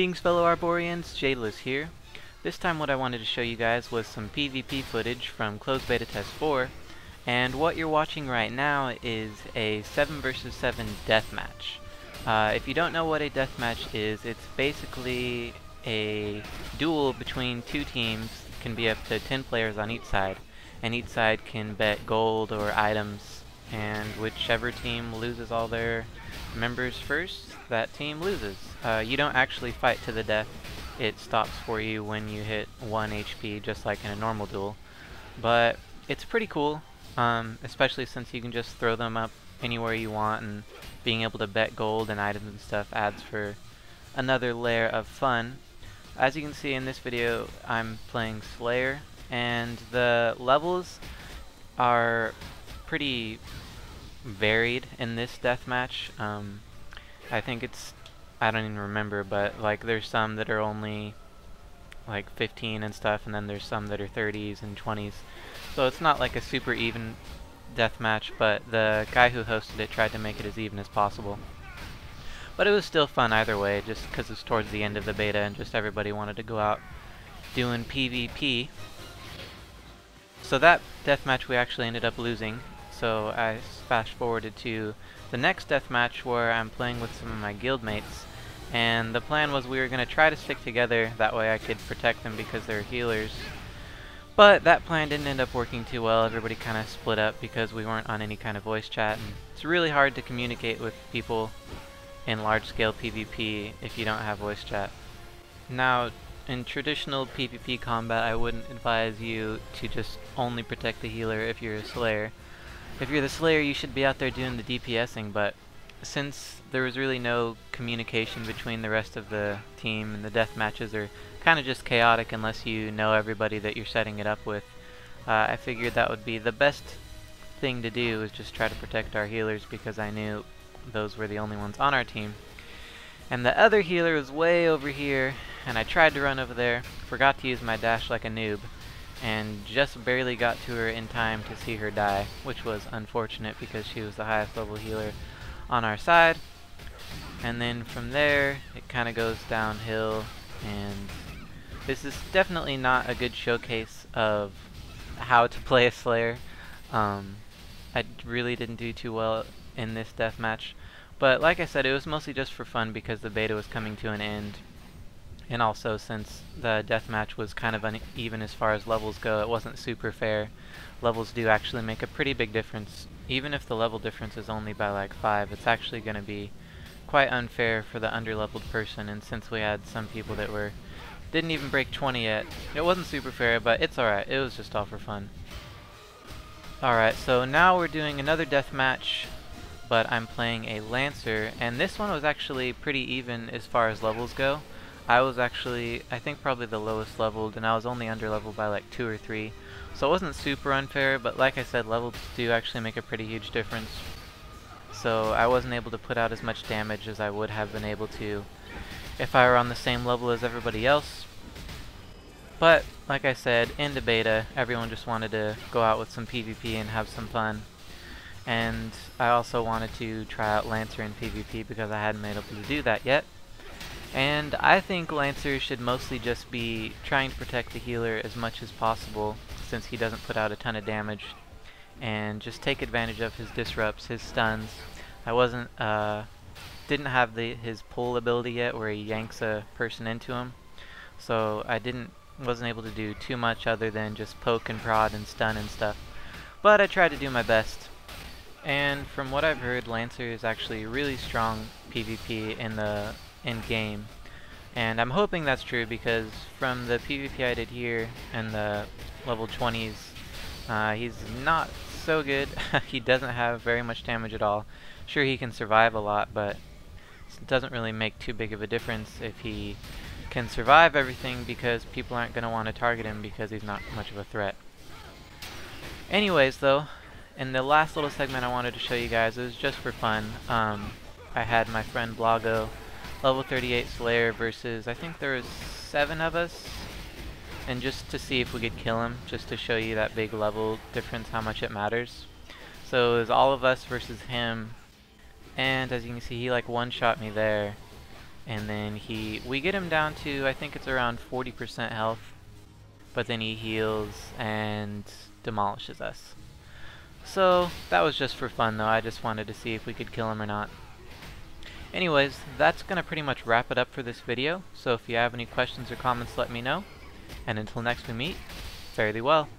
Greetings fellow Arborians, Jayla's here. This time what I wanted to show you guys was some PvP footage from Closed Beta Test 4, and what you're watching right now is a 7 vs 7 deathmatch. If you don't know what a deathmatch is, it's basically a duel between two teams. It can be up to 10 players on each side, and each side can bet gold or items, and whichever team loses all their members first, that team loses. You don't actually fight to the death. It stops for you when you hit 1 HP, just like in a normal duel. But it's pretty cool, especially since you can just throw them up anywhere you want, and being able to bet gold and items and stuff adds for another layer of fun. As you can see in this video, I'm playing Slayer, and the levels are pretty varied in this deathmatch. I think it's, I don't even remember, but like there's some that are only like 15 and stuff, and then there's some that are 30s and 20s. So it's not like a super even deathmatch, but the guy who hosted it tried to make it as even as possible. But it was still fun either way, just because it's towards the end of the beta and just everybody wanted to go out doing PvP. So that deathmatch we actually ended up losing. So I fast forwarded to the next deathmatch where I'm playing with some of my guildmates, and the plan was we were going to try to stick together, that way I could protect them because they're healers. But that plan didn't end up working too well. Everybody kind of split up because we weren't on any kind of voice chat, and it's really hard to communicate with people in large-scale PvP if you don't have voice chat. Now, in traditional PvP combat, I wouldn't advise you to just only protect the healer if you're a Slayer. If you're the Slayer, you should be out there doing the DPSing, but since there was really no communication between the rest of the team, and the death matches are kind of just chaotic unless you know everybody that you're setting it up with, I figured that would be the best thing to do, is just try to protect our healers, because I knew those were the only ones on our team. And the other healer was way over here, and I tried to run over there, forgot to use my dash like a noob, and just barely got to her in time to see her die, which was unfortunate because she was the highest level healer on our side. And then from there it kind of goes downhill, and this is definitely not a good showcase of how to play a Slayer. I really didn't do too well in this deathmatch, but like I said, it was mostly just for fun because the beta was coming to an end. And also, since the deathmatch was kind of uneven as far as levels go, it wasn't super fair. Levels do actually make a pretty big difference. Even if the level difference is only by like 5, it's actually going to be quite unfair for the underleveled person, and since we had some people that didn't even break 20 yet, it wasn't super fair, but it's alright. It was just all for fun. Alright, so now we're doing another deathmatch, but I'm playing a Lancer, and this one was actually pretty even as far as levels go. I was actually, I think, probably the lowest leveled, and I was only under leveled by like 2 or 3. So it wasn't super unfair, but like I said, levels do actually make a pretty huge difference. So I wasn't able to put out as much damage as I would have been able to if I were on the same level as everybody else. But like I said, in the beta, everyone just wanted to go out with some PvP and have some fun. And I also wanted to try out Lancer in PvP because I hadn't been able to do that yet. And I think Lancer should mostly just be trying to protect the healer as much as possible, since he doesn't put out a ton of damage, and just take advantage of his disrupts, his stuns. I didn't have his pull ability yet, where he yanks a person into him, so I wasn't able to do too much other than just poke and prod and stun and stuff. But I tried to do my best. And from what I've heard, Lancer is actually really strong PvP in the game, and I'm hoping that's true, because from the PvP I did here and the level 20s, he's not so good. He doesn't have very much damage at all. Sure, he can survive a lot, but it doesn't really make too big of a difference if he can survive everything, because people aren't going to want to target him because he's not much of a threat. Anyways though, in the last little segment I wanted to show you guys, it was just for fun. I had my friend Blago, level 38 Slayer, versus, I think there was 7 of us, and just to see if we could kill him, just to show you that big level difference, how much it matters. So it was all of us versus him, and as you can see, he like one-shot me there, And then we get him down to, I think it's around 40% health, but then he heals and demolishes us. So that was just for fun though, I just wanted to see if we could kill him or not. Anyways, that's gonna pretty much wrap it up for this video, so if you have any questions or comments let me know, and until next we meet, fare thee well.